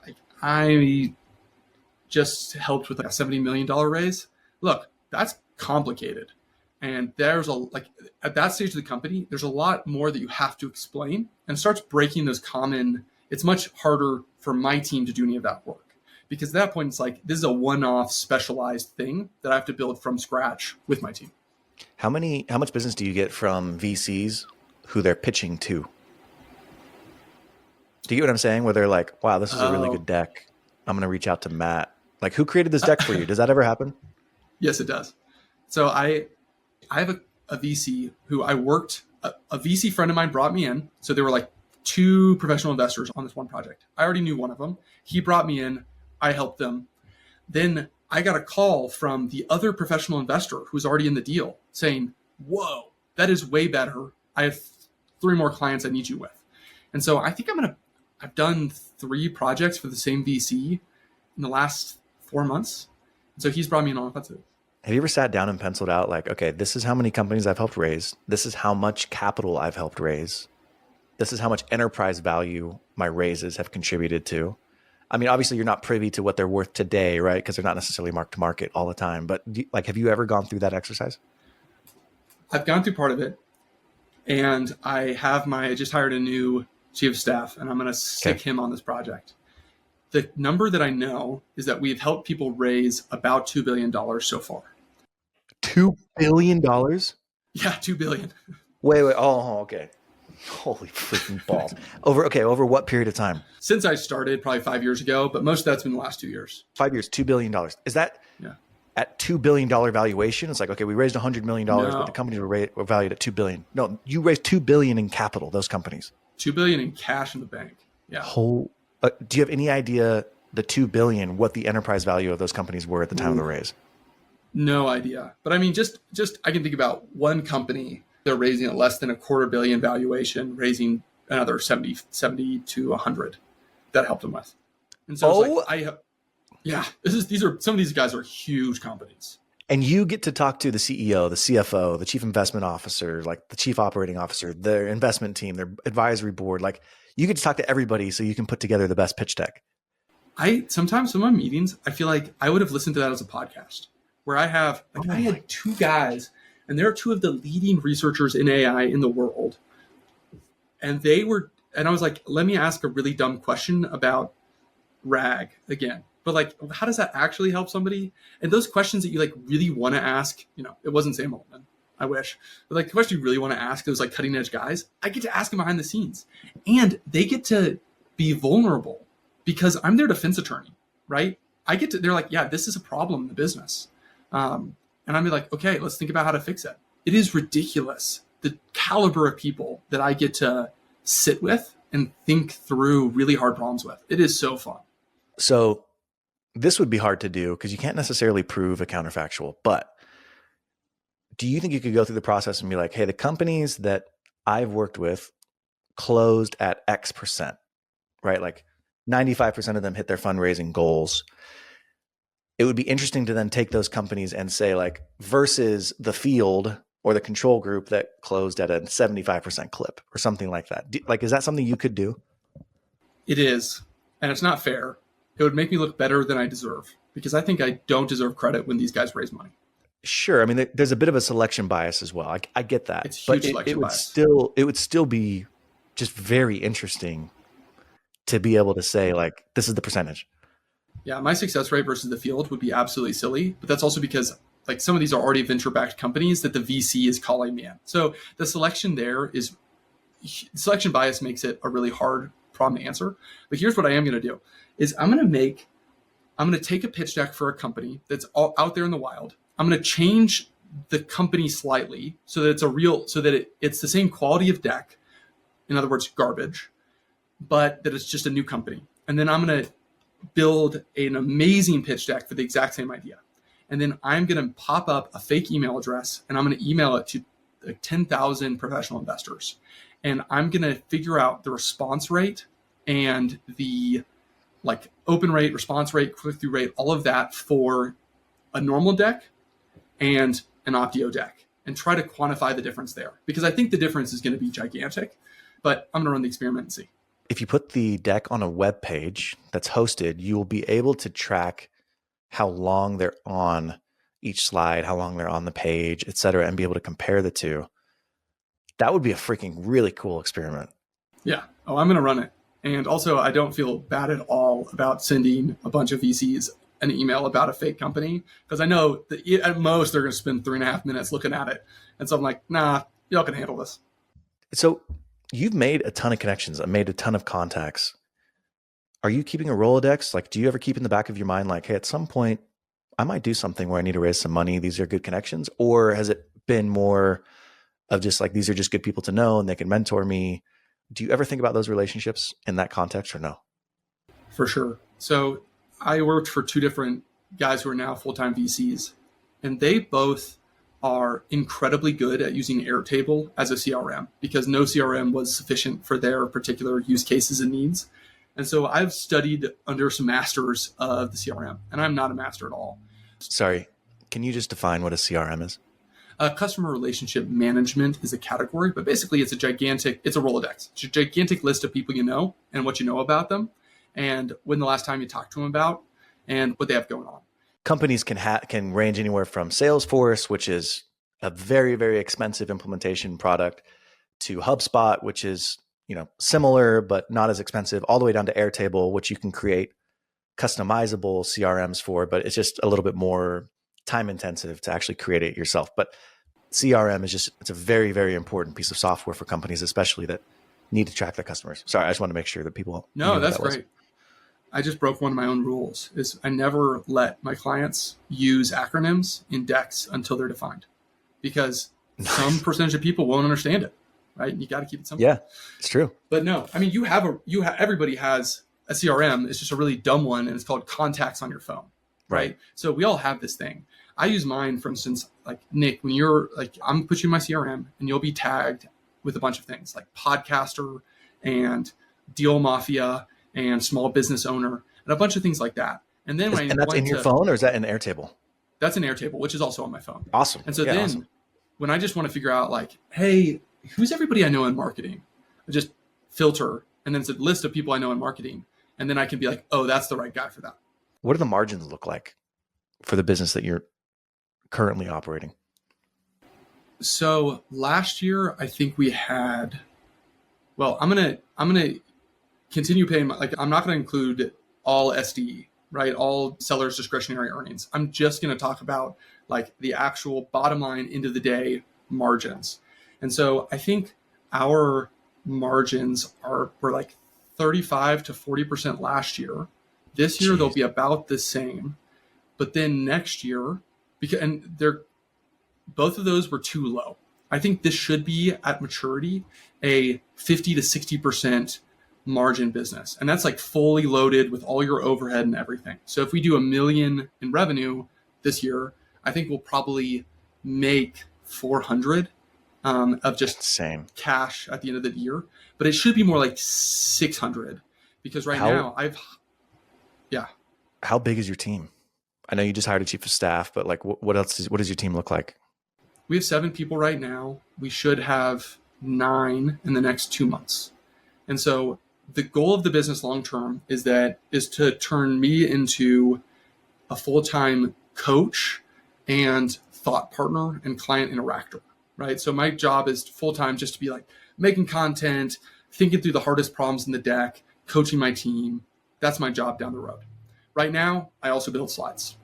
like, I just helped with like a $70 million raise. Look, that's complicated. And there's at that stage of the company, there's a lot more that you have to explain, and it starts breaking those common. It's much harder for my team to do any of that work, because at that point it's like, this is a one-off specialized thing that I have to build from scratch with my team. How much business do you get from VCs who they're pitching to? Do you get what I'm saying? Where they're like, wow, this is a really good deck. I'm going to reach out to Matt. Like, who created this deck for you? Does that ever happen? Yes, it does. So I have a VC who I worked, a VC friend of mine brought me in. So there were like 2 professional investors on this one project. I already knew one of them. He brought me in. I helped them. Then I got a call from the other professional investor who's already in the deal saying, whoa, that is way better. I have 3 more clients I need you with. And so I think I've done 3 projects for the same VC in the last 4 months. And so he's brought me in on. That's it. Have you ever sat down and penciled out like, okay, this is how many companies I've helped raise. This is how much capital I've helped raise. This is how much enterprise value my raises have contributed to. I mean, obviously you're not privy to what they're worth today, right? Because they're not necessarily mark to market all the time. But have you ever gone through that exercise? I've gone through part of it, and I just hired a new chief of staff, and I'm going to stick him on this project. The number that I know is that we've helped people raise about $2 billion so far. $2 billion? Yeah, $2 billion. Wait. Oh, okay. Holy freaking balls. Over what period of time? Since I started, probably 5 years ago, but most of that's been the last 2 years. 5 years, $2 billion. Is that at $2 billion valuation? It's like, okay, we raised $100 million, but the companies were valued at $2 billion. No, you raised $2 billion in capital, those companies. $2 billion in cash in the bank. Yeah. Do you have any idea the $2 billion, what the enterprise value of those companies were at the time of the raise? No idea. But I mean, just I can think about one company, they're raising at less than $250 million valuation, raising another 70 to 100 that helped them with. And so these are some of these guys are huge companies. And you get to talk to the CEO, the CFO, the chief investment officer, like the chief operating officer, their investment team, their advisory board. Like, you get to talk to everybody so you can put together the best pitch deck. Sometimes in my meetings, I feel like I would have listened to that as a podcast, where I had 2 guys, and they're 2 of the leading researchers in AI in the world. And I was like, let me ask a really dumb question about RAG again. But like, how does that actually help somebody? And those questions that you like really want to ask, it wasn't Sam Altman, I wish. But like the question you really want to ask those like cutting edge guys, I get to ask them behind the scenes. And they get to be vulnerable because I'm their defense attorney, right? They're like, yeah, this is a problem in the business. And I'm like, okay, let's think about how to fix it. It is ridiculous, the caliber of people that I get to sit with and think through really hard problems with. It is so fun. So this would be hard to do because you can't necessarily prove a counterfactual, but do you think you could go through the process and be like, hey, the companies that I've worked with closed at X%, right? Like 95% of them hit their fundraising goals. It would be interesting to then take those companies and say like, versus the field or the control group that closed at a 75% clip or something like that. Is that something you could do? It is. And it's not fair. It would make me look better than I deserve because I think I don't deserve credit when these guys raise money. Sure. I mean, there's a bit of a selection bias as well. I get that. It's huge selection bias. It would still be just very interesting to be able to say like, this is the percentage. Yeah, my success rate versus the field would be absolutely silly, but that's also because like some of these are already venture-backed companies that the VC is calling me in. So the selection there is selection bias makes it a really hard problem to answer. But here's what I am going to do is I'm going to take a pitch deck for a company that's all out there in the wild. I'm going to change the company slightly so that it's the same quality of deck. In other words, garbage, but that it's just a new company. And then I'm going to build an amazing pitch deck for the exact same idea. And then I'm going to pop up a fake email address and I'm going to email it to like 10,000 professional investors. And I'm going to figure out the response rate and the like open rate, response rate, click-through rate, all of that for a normal deck and an OPTIO deck and try to quantify the difference there. Because I think the difference is going to be gigantic, but I'm going to run the experiment and see. If you put the deck on a web page that's hosted, you will be able to track how long they're on each slide, how long they're on the page, et cetera, and be able to compare the two. That would be a freaking really cool experiment. Yeah. Oh, I'm going to run it. And also, I don't feel bad at all about sending a bunch of VCs an email about a fake company because I know that at most they're going to spend 3.5 minutes looking at it. And so I'm like, nah, y'all can handle this. So you've made a ton of connections, made a ton of contacts. Are you keeping a Rolodex? Like, do you ever keep in the back of your mind, like, hey, at some point I might do something where I need to raise some money. These are good connections. Or has it been more of just like, these are just good people to know and they can mentor me? Do you ever think about those relationships in that context or no? For sure. So I worked for two different guys who are now full-time VCs, and they both are incredibly good at using Airtable as a CRM because no CRM was sufficient for their particular use cases and needs. And so I've studied under some masters of the CRM, and I'm not a master at all. Sorry, can you just define what a CRM is? Customer relationship management is a category, but basically it's a Rolodex. It's a gigantic list of people you know and what you know about them and when the last time you talked to them about and what they have going on. Companies can range anywhere from Salesforce, which is a very, very expensive implementation product, to HubSpot, which is, similar but not as expensive, all the way down to Airtable, which you can create customizable CRMs for, but it's just a little bit more time intensive to actually create it yourself. But CRM it's a very, very important piece of software for companies, especially that need to track their customers. Sorry, I just want to make sure that people. No, that's great. I just broke one of my own rules is I never let my clients use acronyms in decks until they're defined because some percentage of people won't understand it, right? You got to keep it simple. Yeah, it's true. But no, I mean, everybody has a CRM. It's just a really dumb one and it's called contacts on your phone, right? So we all have this thing. I use mine, for instance, like Nick, when you're like, I'm going to put you in my CRM and you'll be tagged with a bunch of things like podcaster and deal mafia and small business owner and a bunch of things like that. And then and that's in your phone or is that in Airtable? That's in Airtable, which is also on my phone. Awesome. And so then when I just want to figure out like, hey, who's everybody I know in marketing? I just filter and then it's a list of people I know in marketing. And then I can be like, oh, that's the right guy for that. What do the margins look like for the business that you're currently operating? So last year, I think we had, I'm gonna continue paying. I'm not gonna include all SDE, right? All sellers' discretionary earnings. I'm just gonna talk about like the actual bottom line end of the day margins. And so I think our margins were like 35 to 40% last year. This year they'll be about the same, but then next year, both of those were too low. I think this should be at maturity a 50 to 60% margin business. And that's like fully loaded with all your overhead and everything. So if we do $1 million in revenue this year, I think we'll probably make 400 of just cash at the end of the year. But it should be more like 600 because now How big is your team? I know you just hired a chief of staff, but like what else? What does your team look like? We have 7 people right now. We should have 9 in the next 2 months. And so the goal of the business long-term is to turn me into a full-time coach and thought partner and client interactor, right? So my job is full-time just to be like making content, thinking through the hardest problems in the deck, coaching my team. That's my job down the road. Right now, I also build slides.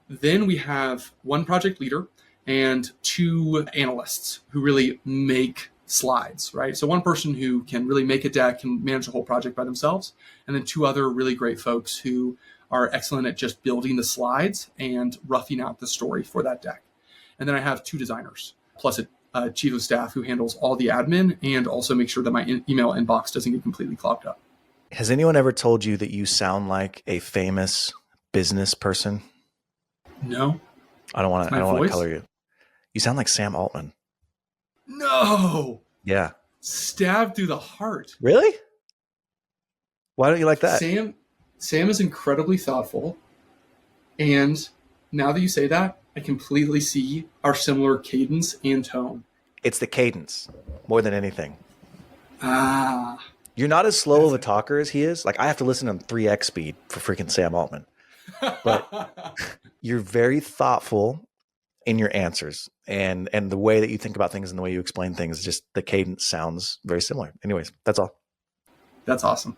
Then we have one project leader and two analysts who really make slides, right? So one person who can really make a deck, can manage the whole project by themselves, and then two other really great folks who are excellent at just building the slides and roughing out the story for that deck. And then I have two designers, plus a chief of staff who handles all the admin and also makes sure that my email inbox doesn't get completely clogged up. Has anyone ever told you that you sound like a famous business person? No. I don't want to color you. You sound like Sam Altman. No. Yeah. Stabbed through the heart. Really? Why don't you like that? Sam is incredibly thoughtful. And now that you say that, I completely see our similar cadence and tone. It's the cadence more than anything. Ah. You're not as slow of a talker as he is. Like, I have to listen to him 3x speed for freaking Sam Altman. But you're very thoughtful in your answers, and the way that you think about things and the way you explain things, just the cadence sounds very similar. Anyways, that's all. That's awesome.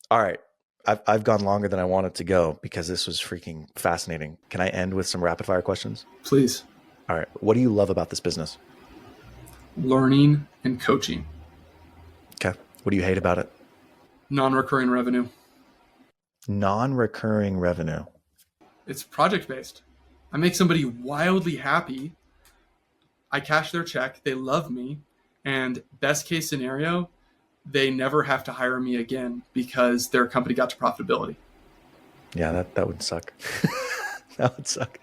All right. I've gone longer than I wanted to go because this was freaking fascinating. Can I end with some rapid fire questions? Please. All right. What do you love about this business? Learning and coaching. Okay. What do you hate about it? Non-recurring revenue. Non-recurring revenue. It's project-based. I make somebody wildly happy. I cash their check. They love me. And best case scenario, they never have to hire me again because their company got to profitability. Yeah, that would suck. That would suck.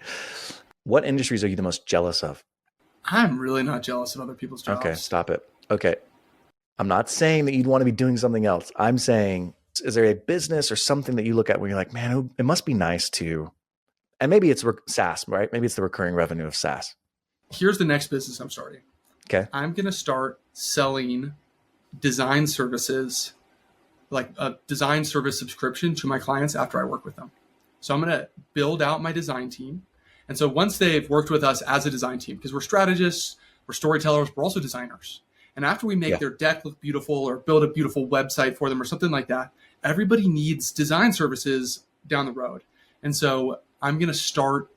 What industries are you the most jealous of? I'm really not jealous of other people's jobs. Okay, stop it. Okay. I'm not saying that you'd want to be doing something else. I'm saying, is there a business or something that you look at where you're like, man, it must be nice to, and maybe it's SaaS, right? Maybe it's the recurring revenue of SaaS. Here's the next business I'm starting. Okay. I'm going to start selling design services, like a design service subscription to my clients after I work with them. So I'm going to build out my design team. And so once they've worked with us as a design team, because we're strategists, we're storytellers, we're also designers. And after we make their deck look beautiful or build a beautiful website for them or something like that, everybody needs design services down the road. And so I'm going to start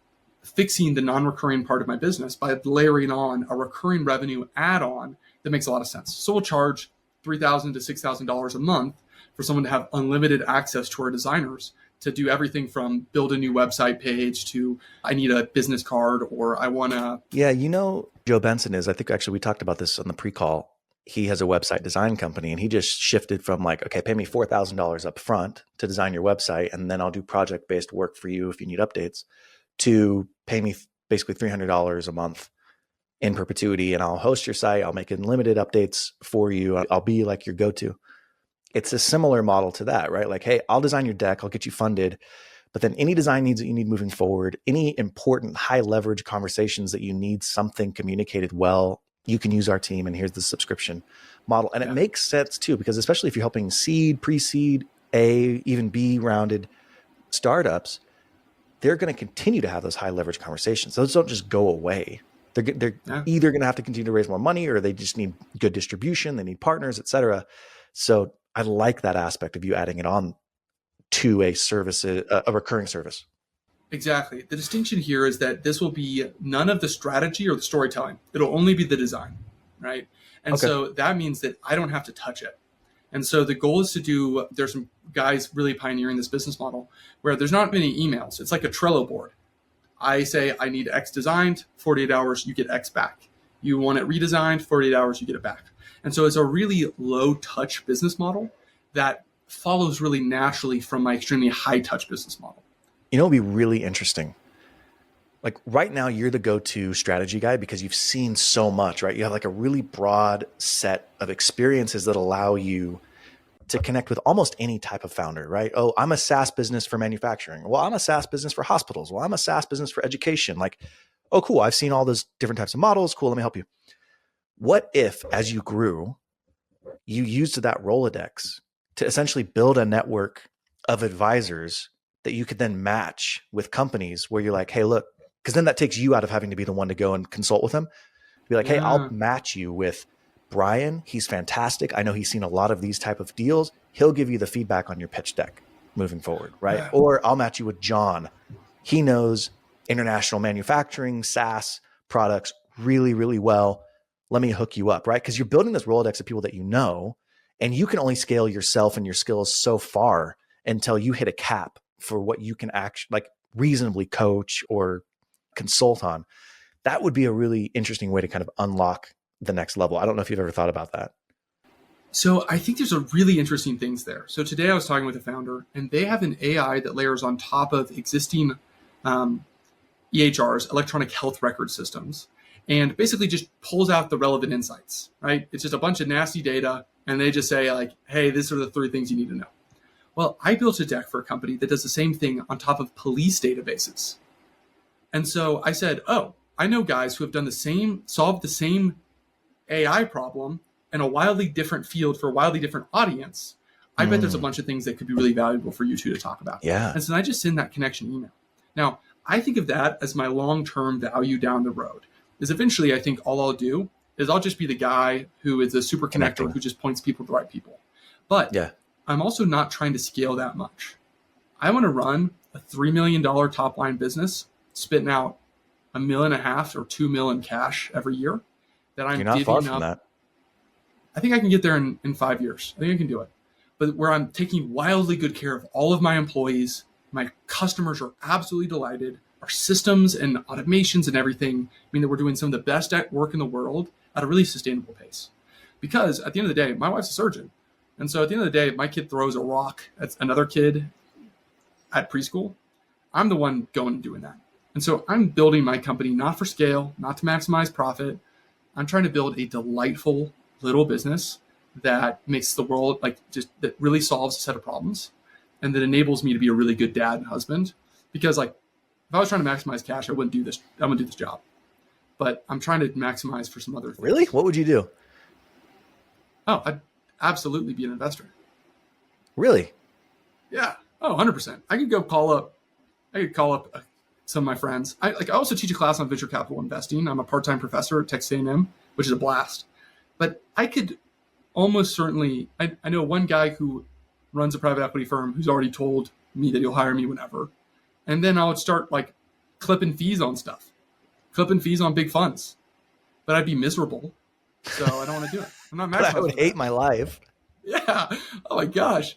fixing the non-recurring part of my business by layering on a recurring revenue add-on that makes a lot of sense. So we'll charge $3,000 to $6,000 a month for someone to have unlimited access to our designers to do everything from build a new website page to I need a business card or I want to. Yeah, Joe Benson is, I think actually we talked about this on the pre-call. He has a website design company and he just shifted from like, okay, pay me $4,000 up front to design your website and then I'll do project-based work for you if you need updates, to pay me basically $300 a month in perpetuity and I'll host your site. I'll make unlimited updates for you. I'll be like your go-to. It's a similar model to that, right? Like, hey, I'll design your deck. I'll get you funded. But then any design needs that you need moving forward, any important high leverage conversations that you need something communicated well, you can use our team and here's the subscription model. And it makes sense too, because especially if you're helping seed, pre-seed, A, even B rounded startups, they're going to continue to have those high leverage conversations. Those don't just go away. They're either going to have to continue to raise more money or they just need good distribution. They need partners, et cetera. So I like that aspect of you adding it on to a service, a recurring service. Exactly. The distinction here is that this will be none of the strategy or the storytelling. It'll only be the design, right? And so that means that I don't have to touch it. And so the goal is there's some guys really pioneering this business model where there's not many emails. It's like a Trello board. I say, I need X designed, 48 hours, you get X back. You want it redesigned, 48 hours, you get it back. And so it's a really low touch business model that follows really naturally from my extremely high touch business model. It'd be really interesting. Like right now, you're the go-to strategy guy because you've seen so much, right? You have like a really broad set of experiences that allow you to connect with almost any type of founder, right? Oh, I'm a SaaS business for manufacturing. Well, I'm a SaaS business for hospitals. Well, I'm a SaaS business for education. Like, oh, cool. I've seen all those different types of models. Cool. Let me help you. What if, as you grew, you used that Rolodex to essentially build a network of advisors that you could then match with companies where you're like, hey, look, because then that takes you out of having to be the one to go and consult with them. Be like, hey, I'll match you with Brian. He's fantastic. I know he's seen a lot of these type of deals. He'll give you the feedback on your pitch deck. moving forward, right? Or I'll match you with John. He knows international manufacturing, SaaS products really, really well. Let me hook you up, right? Because you're building this Rolodex of people that you know, and you can only scale yourself and your skills so far until you hit a cap for what you can actually like reasonably coach or consult on. That would be a really interesting way to kind of unlock the next level. I don't know if you've ever thought about that. So I think there's a really interesting things there. So today I was talking with a founder, and they have an AI that layers on top of existing EHRs, electronic health record systems, and basically just pulls out the relevant insights, right? It's just a bunch of nasty data, and they just say like, hey, these are the 3 things you need to know. Well, I built a deck for a company that does the same thing on top of police databases. And so I said, oh, I know guys who have done solved the same AI problem in a wildly different field for a wildly different audience. I bet there's a bunch of things that could be really valuable for you two to talk about. Yeah. And so I just send that connection email. Now, I think of that as my long-term value down the road. Is eventually I think all I'll do is I'll just be the guy who is a super connector who just points people to the right people. But I'm also not trying to scale that much. I want to run a $3 million top line business, spitting out $1.5 million or $2 million in cash every year. That I'm You're not far from that. I think I can get there in 5 years. I think I can do it. But where I'm taking wildly good care of all of my employees, my customers are absolutely delighted. Our systems and automations and everything mean that we're doing some of the best work in the world at a really sustainable pace. Because at the end of the day, my wife's a surgeon. And so at the end of the day, if my kid throws a rock at another kid at preschool, I'm the one going and doing that. And so I'm building my company not for scale, not to maximize profit. I'm trying to build a delightful little business that makes the world that really solves a set of problems and that enables me to be a really good dad and husband. Because if I was trying to maximize cash, I wouldn't do this job. But I'm trying to maximize for some other things. Really? What would you do? Oh, I'd absolutely be an investor. Really? Yeah. Oh, 100%. I could call up some of my friends. I also teach a class on venture capital investing. I'm a part-time professor at Texas A&M, which is a blast. But I could almost certainly, I know one guy who runs a private equity firm who's already told me that he'll hire me whenever. And then I would start clipping fees on stuff, clipping fees on big funds. But I'd be miserable. So I don't want to do it. I'm not maximizing. I would hate my life. Yeah. Oh my gosh.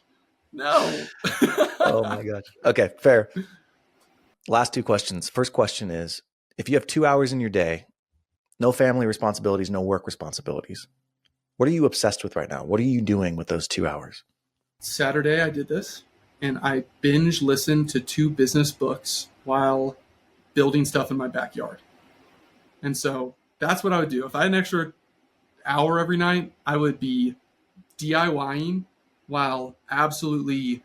No. Oh my gosh. Okay, fair. Last 2 questions. First question is, if you have 2 hours in your day, no family responsibilities, no work responsibilities, what are you obsessed with right now? What are you doing with those 2 hours? Saturday, I did this, and I binge listened to 2 business books while building stuff in my backyard. And so that's what I would do. If I had an extra hour every night, I would be DIYing while absolutely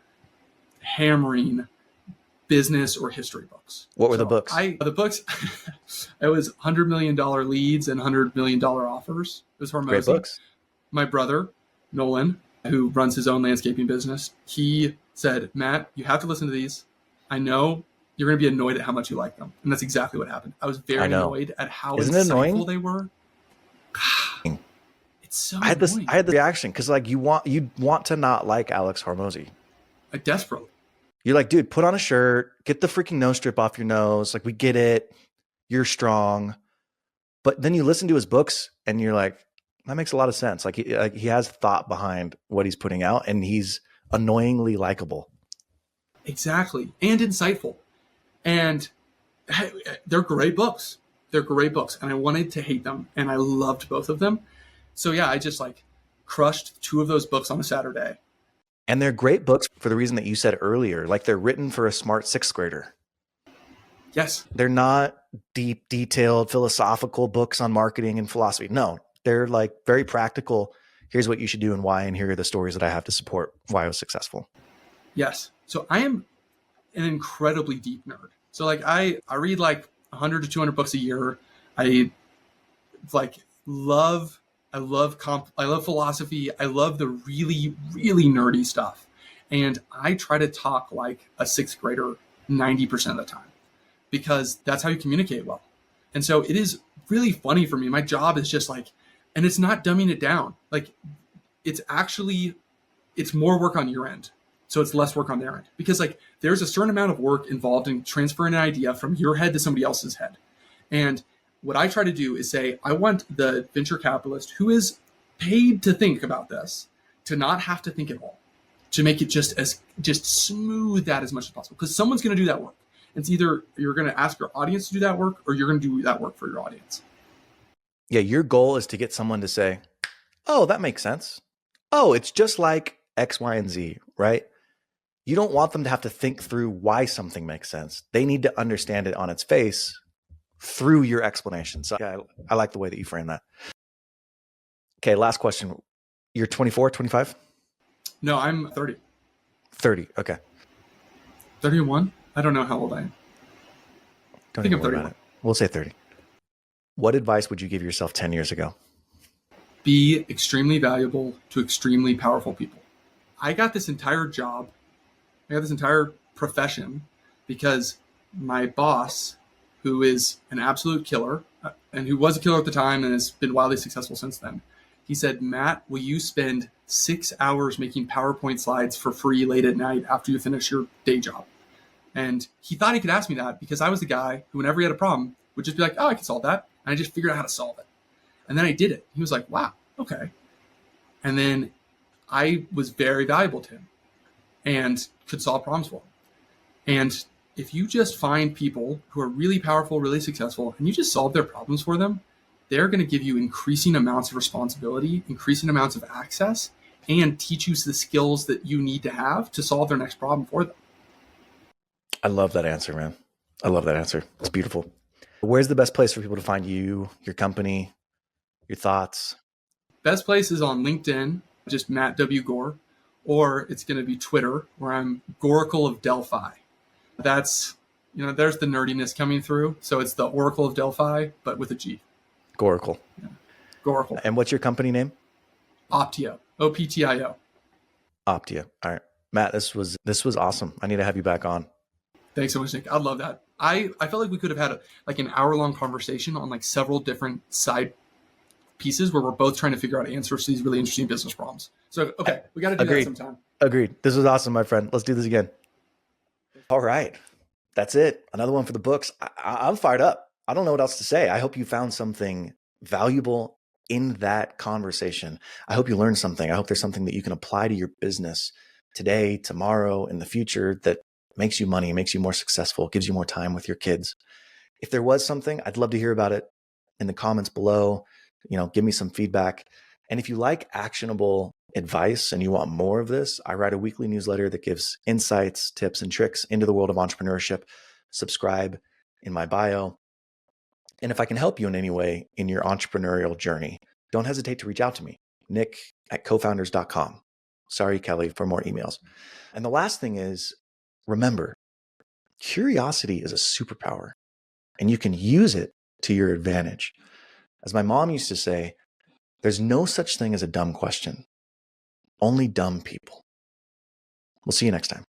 hammering business or history books. What were the books? The books, it was $100 million leads and $100 million offers. It was Hormozy. Great books. My brother, Nolan, who runs his own landscaping business, he said, Matt, you have to listen to these. I know you're going to be annoyed at how much you like them. And that's exactly what happened. I was very annoyed at how insightful they were. It's so annoying. I had the reaction because you want to not like Alex Hormozy. Desperately. You're like, dude, put on a shirt, get the freaking nose strip off your nose. We get it. You're strong. But then you listen to his books and you're like, that makes a lot of sense. He has thought behind what he's putting out and he's annoyingly likable. Exactly. And insightful. And they're great books. They're great books. And I wanted to hate them. And I loved both of them. So yeah, I just crushed 2 of those books on a Saturday. And they're great books for the reason that you said earlier. They're written for a smart 6th grader. Yes. They're not deep, detailed, philosophical books on marketing and philosophy. No, they're very practical. Here's what you should do and why. And here are the stories that I have to support why I was successful. Yes. So I am an incredibly deep nerd. So I read 100 to 200 books a year. I love philosophy. I love the really, really nerdy stuff. And I try to talk like a 6th grader 90% of the time because that's how you communicate well. And so it is really funny for me. My job is just and it's not dumbing it down. It's more work on your end. So it's less work on their end. Because like there's a certain amount of work involved in transferring an idea from your head to somebody else's head. And what I try to do is say, I want the venture capitalist who is paid to think about this to not have to think at all, to make it just smooth that as much as possible. Because someone's going to do that work. It's either you're going to ask your audience to do that work or you're going to do that work for your audience. Yeah, your goal is to get someone to say, oh, that makes sense. Oh, it's just like X, Y, and Z, right? You don't want them to have to think through why something makes sense. They need to understand it on its face through your explanation. So yeah, I like the way that you frame that. Okay, last question. You're 24, 25? No, I'm 30. 30, okay. 31? I don't know how old I am. Don't even worry about it. We'll say 30. What advice would you give yourself 10 years ago? Be extremely valuable to extremely powerful people. I got this entire job, I got this entire profession because my boss, who is an absolute killer and who was a killer at the time and has been wildly successful since then, he said, Matt, will you spend 6 hours making PowerPoint slides for free late at night after you finish your day job? And he thought he could ask me that because I was the guy who, whenever he had a problem, would just be like, oh, I can solve that. And I just figured out how to solve it. And then I did it. He was like, wow, okay. And then I was very valuable to him and could solve problems for him. And if you just find people who are really powerful, really successful, and you just solve their problems for them, they're going to give you increasing amounts of responsibility, increasing amounts of access, and teach you the skills that you need to have to solve their next problem for them. I love that answer, man. I love that answer. It's beautiful. Where's the best place for people to find you, your company, your thoughts? Best place is on LinkedIn, just Matt W. Gore, or it's going to be Twitter, where I'm Goracle of Delphi. That's, there's the nerdiness coming through. So it's the Oracle of Delphi, but with a G. Goracle. Yeah. Goracle. And what's your company name? OPTIO. OPTIO. OPTIO. All right. Matt, this was awesome. I need to have you back on. Thanks so much, Nick. I'd love that. I felt like we could have had an hour-long conversation on like several different side pieces where we're both trying to figure out answers to these really interesting business problems. So, okay, we got to do that sometime. Agreed. This was awesome, my friend. Let's do this again. All right. That's it. Another one for the books. I'm fired up. I don't know what else to say. I hope you found something valuable in that conversation. I hope you learned something. I hope there's something that you can apply to your business today, tomorrow, in the future that makes you money, makes you more successful, gives you more time with your kids. If there was something, I'd love to hear about it in the comments below. Give me some feedback. And if you like actionable advice and you want more of this, I write a weekly newsletter that gives insights, tips, and tricks into the world of entrepreneurship. Subscribe in my bio. And if I can help you in any way in your entrepreneurial journey, don't hesitate to reach out to me, nick@cofounders.com. Sorry, Kelly, for more emails. And the last thing is, remember, curiosity is a superpower and you can use it to your advantage. As my mom used to say, there's no such thing as a dumb question, only dumb people. We'll see you next time.